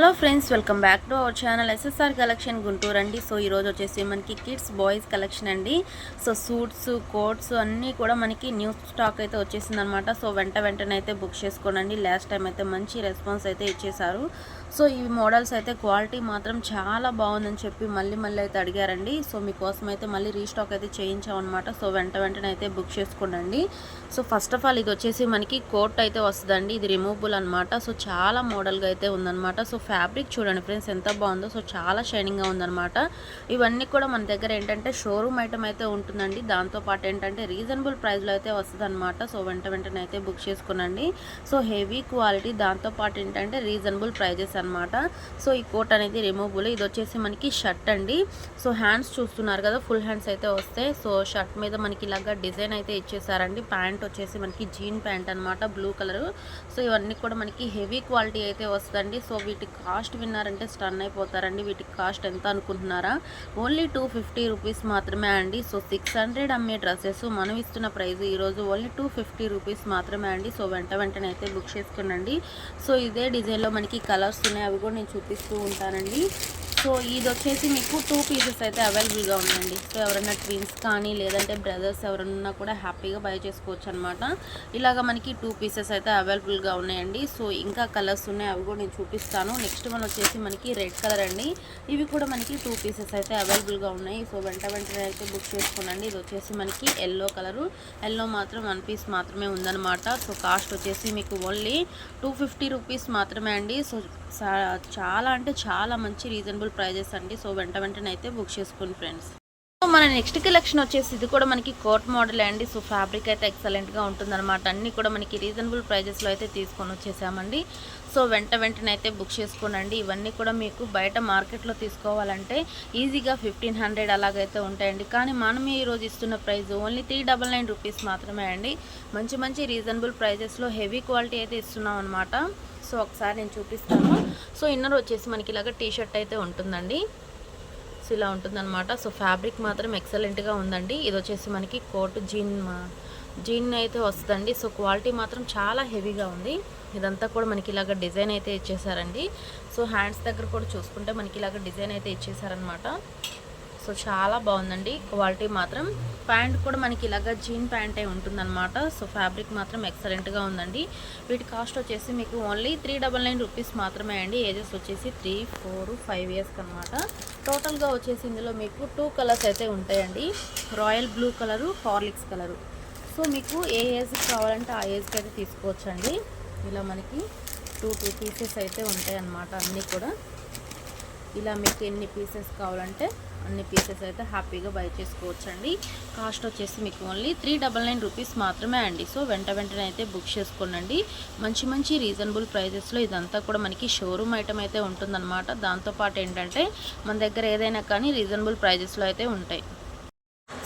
Hello friends, welcome back to our channel SSR collection Guntur అండి. So ఈరోజు వచ్చేసి మనకి కిడ్స్ బాయ్స్ కలెక్షన్ అండి. సో సూట్స్, కోట్స్ అన్నీ కూడా మనకి న్యూ స్టాక్ అయితే వచ్చేసింది అనమాట. సో వెంటనే అయితే బుక్ చేసుకోనండి. లాస్ట్ టైం అయితే మంచి రెస్పాన్స్ అయితే ఇచ్చేసారు. సో ఈ మోడల్స్ అయితే క్వాలిటీ మాత్రం చాలా బాగుందని చెప్పి మళ్ళీ అయితే అడిగారండి. సో మీకోసం అయితే మళ్ళీ రీస్టాక్ అయితే చేయించామన్నమాట. సో వెంటనే అయితే బుక్ చేసుకోండి. సో ఫస్ట్ ఆఫ్ ఆల్ ఇది వచ్చేసి మనకి కోట్ అయితే వస్తుందండి. ఇది రిమూవబుల్ అనమాట. సో చాలా మోడల్గా అయితే ఉందన్నమాట. సో ఫ్యాబ్రిక్ చూడండి ఫ్రెండ్స్ ఎంత బాగుందో. సో చాలా షైనింగ్గా ఉందన్నమాట. ఇవన్నీ కూడా మన దగ్గర ఏంటంటే షోరూమ్ ఐటమ్ అయితే ఉంటుందండి. దాంతోపాటు ఏంటంటే రీజనబుల్ ప్రైస్లో అయితే వస్తుంది అనమాట. సో వెంటనే అయితే బుక్ చేసుకోనండి. సో హెవీ క్వాలిటీ, దాంతోపాటు ఏంటంటే రీజనబుల్ ప్రైజెస్ అనమాట. సో ఈ కోట్ అనేది రిమూవబుల్. ఇది వచ్చేసి మనకి షర్ట్ అండి. సో హ్యాండ్స్ చూస్తున్నారు కదా, ఫుల్ హ్యాండ్స్ అయితే వస్తాయి. సో షర్ట్ మీద మనకి ఇలాగా డిజైన్ అయితే ఇచ్చేసారండి. ప్యాంట్ వచ్చేసి మనకి జీన్ ప్యాంట్ అనమాట, బ్లూ కలర్. సో ఇవన్నీ కూడా మనకి హెవీ క్వాలిటీ అయితే వస్తుందండి. సో వీటి కాస్ట్ విన్నారంటే స్టన్ అయిపోతారండి. వీటికి కాస్ట్ ఎంత అనుకుంటున్నారా? ఓన్లీ 250 రూపీస్ మాత్రమే అండి. సో 600 అమ్మే డ్రెస్సెస్ మనం ఇస్తున్న ప్రైస్ ఈరోజు ఓన్లీ 250 రూపీస్ మాత్రమే అండి. సో వెంటనే అయితే బుక్ చేసుకోండి. సో ఇదే డిజైన్లో మనకి కలర్స్ ఉన్నాయి, అవి కూడా నేను చూపిస్తూ ఉంటానండి. సో ఇది వచ్చేసి మీకు 2 పీసెస్ అయితే అవైలబుల్గా ఉందండి. సో ఎవరైనా ట్విన్స్ కానీ లేదంటే బ్రదర్స్ ఎవరైనా కూడా హ్యాపీగా బై చేసుకోవచ్చు అనమాట. ఇలాగ మనకి 2 పీసెస్ అయితే అవైలబుల్గా ఉన్నాయండి. సో ఇంకా కలర్స్ ఉన్నాయి, అవి కూడా నేను చూపిస్తాను. నెక్స్ట్ వన్ వచ్చేసి మనకి రెడ్ కలర్ అండి. ఇవి కూడా మనకి 2 పీసెస్ అయితే అవైలబుల్గా ఉన్నాయి. సో వెంటనే అయితే బుక్ చేసుకోండి. ఇది వచ్చేసి మనకి ఎల్లో కలరు. ఎల్లో మాత్రం 1 పీస్ మాత్రమే ఉందన్నమాట. సో కాస్ట్ వచ్చేసి మీకు ఓన్లీ 250 రూపీస్ మాత్రమే అండి. సో చాలా అంటే చాలా మంచి రీజనబుల్ ప్రైజెస్ అండి. సో వెంటనే అయితే బుక్ చేసుకోండి ఫ్రెండ్స్. సో మన నెక్స్ట్ కలెక్షన్ వచ్చేసి ఇది కూడా మనకి కోట్ మోడల్ అండి. సో ఫ్యాబ్రిక్ అయితే ఎక్సలెంట్గా ఉంటుందన్నమాట. అన్నీ కూడా మనకి రీజనబుల్ ప్రైజెస్లో అయితే తీసుకొని వచ్చేసామండి. సో వెంటనే అయితే బుక్ చేసుకోనండి. ఇవన్నీ కూడా మీకు బయట మార్కెట్లో తీసుకోవాలంటే ఈజీగా 1500 అలాగైతే ఉంటాయండి. కానీ మనం ఈరోజు ఇస్తున్న ప్రైస్ ఓన్లీ 399 రూపీస్ మాత్రమే అండి. మంచి రీజనబుల్ ప్రైజెస్లో హెవీ క్వాలిటీ అయితే ఇస్తున్నాం అనమాట. సో ఒకసారి నేను చూపిస్తాను. సో ఇన్నర్ వచ్చేసి మనకి ఇలాగ టీ షర్ట్ అయితే ఉంటుందండి. సో ఇలా ఉంటుందన్నమాట. సో ఫ్యాబ్రిక్ మాత్రం ఎక్సలెంట్గా ఉందండి. ఇది వచ్చేసి మనకి కోట్ జీన్ అయితే వస్తుందండి. సో క్వాలిటీ మాత్రం చాలా హెవీగా ఉంది. ఇదంతా కూడా మనకి ఇలాగ డిజైన్ అయితే ఇచ్చేసారండి. సో హ్యాండ్స్ దగ్గర కూడా చూసుకుంటే మనకి ఇలాగ డిజైన్ అయితే ఇచ్చేసారనమాట. సో చాలా బాగుందండి క్వాలిటీ మాత్రం. ప్యాంట్ కూడా మనకి ఇలాగ జీన్ ప్యాంటే ఉంటుందన్నమాట. సో ఫ్యాబ్రిక్ మాత్రం ఎక్సలెంట్గా ఉందండి. వీటి కాస్ట్ వచ్చేసి మీకు ఓన్లీ 399 రూపీస్ మాత్రమే అండి. ఏజెస్ వచ్చేసి 3, 4, 5 ఇయర్స్కి అనమాట. టోటల్గా వచ్చేసి ఇందులో మీకు 2 కలర్స్ అయితే ఉంటాయండి. Royal blue colour, Horlicks colour. So మీకు ఏ ఏజ్కి కావాలంటే ఆ ఏజ్కి అయితే తీసుకోవచ్చండి. ఇలా మనకి 2 పీసెస్ అయితే ఉంటాయి అన్నమాట. అన్నీ కూడా ఇలా మీకు ఎన్ని పీసెస్ కావాలంటే అన్ని పీసెస్ అయితే హ్యాపీగా బై చేసుకోవచ్చండి. కాస్ట్ వచ్చేసి మీకు ఓన్లీ 399 రూపీస్ మాత్రమే అండి. సో వెంటనే అయితే బుక్ చేసుకోండి. మంచి రీజనబుల్ ప్రైజెస్లో ఇదంతా కూడా మనకి షోరూమ్ ఐటమ్ అయితే ఉంటుందన్నమాట. దాంతోపాటు ఏంటంటే మన దగ్గర ఏదైనా కానీ రీజనబుల్ ప్రైజెస్లో అయితే ఉంటాయి.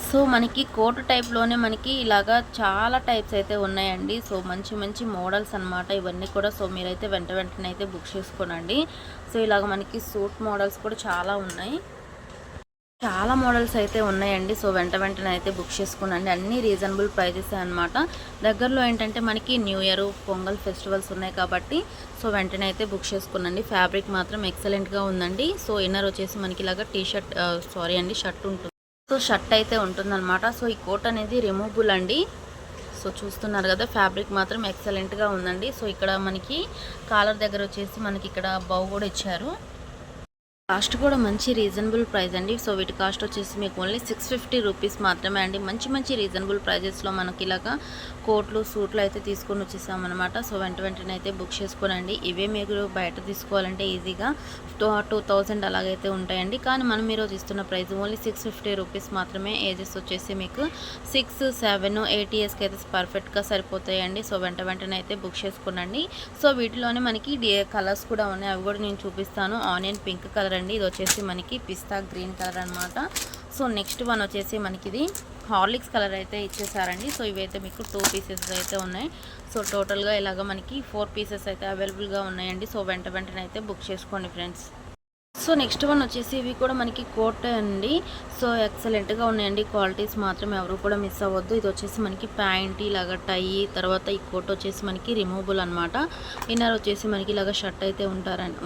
సో మనకి కోట్ టైప్లోనే మనకి ఇలాగా చాలా టైప్స్ అయితే ఉన్నాయండి. సో మంచి మోడల్స్ అనమాట ఇవన్నీ కూడా. సో మీరైతే వెంటనే అయితే బుక్ చేసుకోనండి. సో ఇలాగ మనకి సూట్ మోడల్స్ కూడా చాలా ఉన్నాయి, చాలా మోడల్స్ అయితే ఉన్నాయండి. సో వెంటనే అయితే బుక్ చేసుకోనండి. అన్నీ రీజనబుల్ ప్రైజెస్ అనమాట. దగ్గరలో ఏంటంటే మనకి న్యూ ఇయర్, పొంగల్ ఫెస్టివల్స్ ఉన్నాయి కాబట్టి సో వెంటనే అయితే బుక్ చేసుకోనండి. ఫ్యాబ్రిక్ మాత్రం ఎక్సలెంట్గా ఉందండి. సో ఇన్నర్ వచ్చేసి మనకి ఇలాగ షర్ట్ ఉంటుంది. సో షర్ట్ అయితే ఉంటుందన్నమాట. సో ఈ కోట్ అనేది రిమూవబుల్ అండి. సో చూస్తున్నారు కదా, ఫ్యాబ్రిక్ మాత్రం ఎక్సలెంట్గా ఉందండి. సో ఇక్కడ మనకి కాలర్ దగ్గర వచ్చేసి మనకి ఇక్కడ బౌ కూడా ఇచ్చారు. కాస్ట్ కూడా మంచి రీజనబుల్ ప్రైస్ అండి. సో వీటి కాస్ట్ వచ్చేసి మీకు ఓన్లీ 650 రూపీస్ మాత్రమే అండి. మంచి రీజనబుల్ ప్రైజెస్లో మనకి ఇలాగా కోట్లు, సూట్లు అయితే తీసుకొని వచ్చేసామన్నమాట. సో వెంటనే అయితే బుక్ చేసుకోనండి. ఇవే మీరు బయట తీసుకోవాలంటే ఈజీగా 2000 అలాగైతే ఉంటాయండి. కానీ మనం ఈరోజు ఇస్తున్న ప్రైస్ ఓన్లీ 650 రూపీస్ మాత్రమే. ఏజెస్ వచ్చేసి మీకు 6, 7, 8 ఇయర్స్కి అయితే పర్ఫెక్ట్గా సరిపోతాయండి. సో వెంటనే అయితే బుక్ చేసుకోనండి. సో వీటిలోనే మనకి కలర్స్ కూడా ఉన్నాయి, అవి కూడా నేను చూపిస్తాను. ఆనియన్ పింక్ కలర్ అండి. ఇది వచ్చేసి మనకి పిస్తా గ్రీన్ కలర్ అనమాట. సో నెక్స్ట్ వన్ వచ్చేసి మనకి ఇది హార్లిక్స్ కలర్ అయితే ఇచ్చేసారండి. సో ఇవైతే మీకు 2 పీసెస్ అయితే ఉన్నాయి. సో టోటల్గా ఇలాగ మనకి 4 పీసెస్ అయితే అవైలబుల్గా ఉన్నాయండి. సో వెంటనే అయితే బుక్ చేసుకోండి ఫ్రెండ్స్. సో నెక్స్ట్ వన్ వచ్చేసి ఇవి కూడా మనకి కోట్ అండి. సో ఎక్సలెంట్గా ఉన్నాయండి, క్వాలిటీస్ మాత్రం ఎవరు కూడా మిస్ అవ్వద్దు. ఇది వచ్చేసి మనకి ప్యాంట్ ఇలాగ టై, తర్వాత ఈ కోట్ వచ్చేసి మనకి రిమూవబుల్ అనమాట. ఇన్నర్ వచ్చేసి మనకి ఇలాగ షర్ట్ అయితే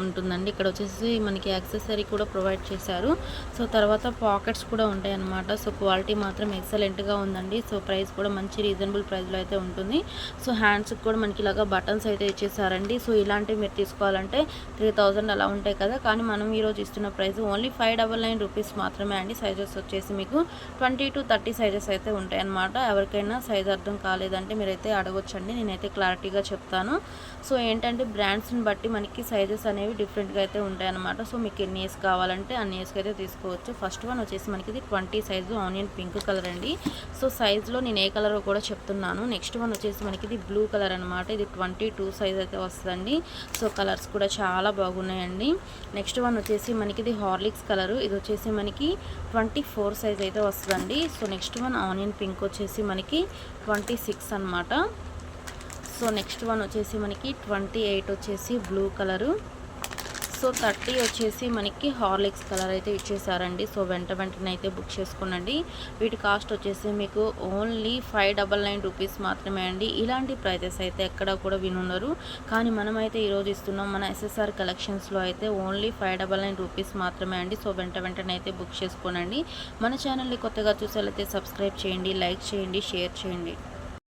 ఉంటుందండి. ఇక్కడ వచ్చేసి మనకి యాక్సెసరీ కూడా ప్రొవైడ్ చేశారు. సో తర్వాత పాకెట్స్ కూడా ఉంటాయి అనమాట. సో క్వాలిటీ మాత్రం ఎక్సలెంట్గా ఉందండి. సో ప్రైస్ కూడా మంచి రీజనబుల్ ప్రైస్లో అయితే ఉంటుంది. సో హ్యాండ్స్కి కూడా మనకి ఇలాగ బటన్స్ అయితే ఇచ్చేసారండి. సో ఇలాంటివి మీరు తీసుకోవాలంటే 3000 అలా ఉంటాయి కదా, కానీ మనం ఈరోజు ఇస్తున్న ప్రైస్ ఓన్లీ 599 రూపీస్ మాత్రమే అండి. సైజెస్ వచ్చేసి మీకు 20 to 30 సైజెస్ అయితే ఉంటాయి అన్నమాట. ఎవరికైనా సైజ్ అర్థం కాలేదంటే మీరైతే అడగొచ్చండి, నేనైతే క్లారిటీగా చెప్తాను. సో ఏంటంటే బ్రాండ్స్ని బట్టి మనకి సైజెస్ అనేవి డిఫరెంట్గా అయితే ఉంటాయి అన్నమాట. సో మీకు ఎన్ని ఇయర్స్ కావాలంటే అన్ని ఇయర్స్కి అయితే తీసుకోవచ్చు. ఫస్ట్ వన్ వచ్చేసి మనకి ఇది 20 సైజు ఆనియన్ పింక్ కలర్ అండి. సో సైజ్లో నేను ఏ కలర్ కూడా చెప్తున్నాను. నెక్స్ట్ వన్ వచ్చేసి మనకి ఇది బ్లూ కలర్ అనమాట. ఇది 22 సైజ్ అయితే వస్తుందండి. సో కలర్స్ కూడా చాలా బాగున్నాయండి. నెక్స్ట్ వన్ వచ్చేసి మనకి ఇది హార్లిక్స్ కలరు. ఇది వచ్చేసి మనకి 24 సైజ్ అయితే వస్తుందండి. So next one onion pink వచ్చేసి మనకి 26 అనమాట. సో నెక్స్ట్ వన్ వచ్చేసి మనకి 28 వచ్చేసి బ్లూ కలరు. సో 30 వచ్చేసి మనకి హార్లిక్స్ కలర్ అయితే ఇచ్చేసారండి. సో వెంటనే అయితే బుక్ చేసుకోనండి. వీటి కాస్ట్ వచ్చేసి మీకు ఓన్లీ 599 రూపీస్ మాత్రమే అండి. ఇలాంటి ప్రైజెస్ అయితే ఎక్కడ కూడా వినున్నారు, కానీ మనమైతే ఈరోజు ఇస్తున్నాం మన ఎస్ఎస్ఆర్ కలెక్షన్స్లో అయితే ఓన్లీ 599 రూపీస్ మాత్రమే అండి. సో వెంటనే అయితే బుక్ చేసుకోనండి. మన ఛానల్ని కొత్తగా చూసేలైతే సబ్స్క్రైబ్ చేయండి, లైక్ చేయండి, షేర్ చేయండి.